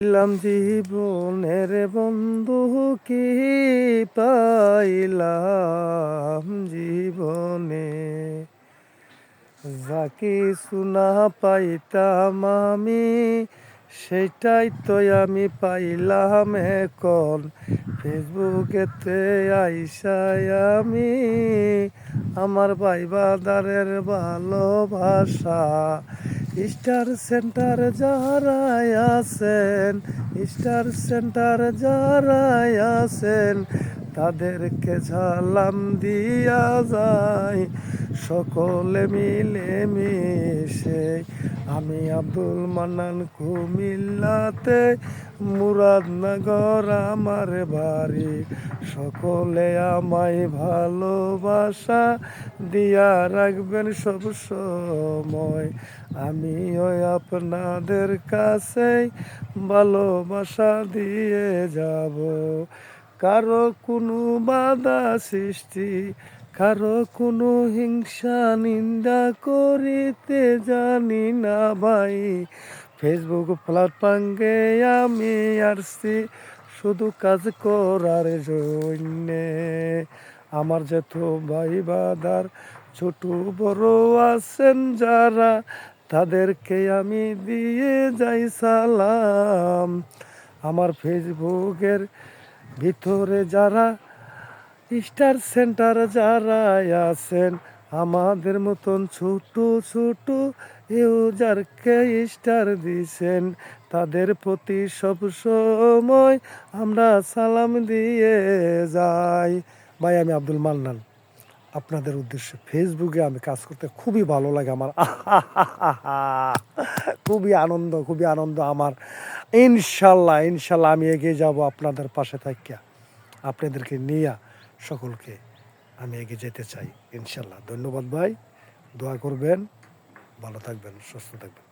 জীবনের বন্ধু কি পাইলাম জীবনে, যা কিছু না পাইতাম আমি সেটাই তো আমি পাইলাম এখন। ফেসবুকেতে আইসাই আমি আমার ভাই বাদারের ভালোবাসা, স্টার সেন্টার যারাই আছেন, স্টার সেন্টার যারাই আছেন তাদেরকে সালাম দিয়া যায় সকলে মিলে মিশে। আমি আব্দুল মান্নান, কুমিল্লাতে মুরাদনগর আমার বাড়ি। সকলে আমায় ভালোবাসা দিয়া রাখবেন সব সময়। আমিও আপনাদের কাছে ভালোবাসা দিয়ে যাব। কারো কোনো বাধা সৃষ্টি, কারো কোনো হিংসা নিন্দা করিতে জানি না ভাই। ফেসবুক প্ল্যাটফর্মে আমি আসছি শুধু কাজ করার জন্যে। আমার যত ভাই বাদার ছোট বড় আছেন যারা, তাদেরকে আমি দিয়ে যাই সালাম। আমার ফেসবুকের ভিতরে যারা স্টার সেন্টার যারা আছেন, আমাদের মতন ছোট ছোট ইউজারকে স্টার দিছেন, তাদের প্রতি সব সময় আমরা সালাম দিয়ে যাই। ভাই আমি আব্দুল মান্নান, আপনাদের উদ্দেশ্যে ফেসবুকে আমি কাজ করতে খুবই ভালো লাগে আমার। খুবই আনন্দ আমার। ইনশাল্লাহ ইনশাল্লাহ আমি এগিয়ে যাব আপনাদের পাশে থাকিয়া, আপনাদেরকে নিয়ে সকলকে আমি এগিয়ে যেতে চাই ইনশাল্লাহ। ধন্যবাদ ভাই, দোয়া করবেন, ভালো থাকবেন, সুস্থ থাকবেন।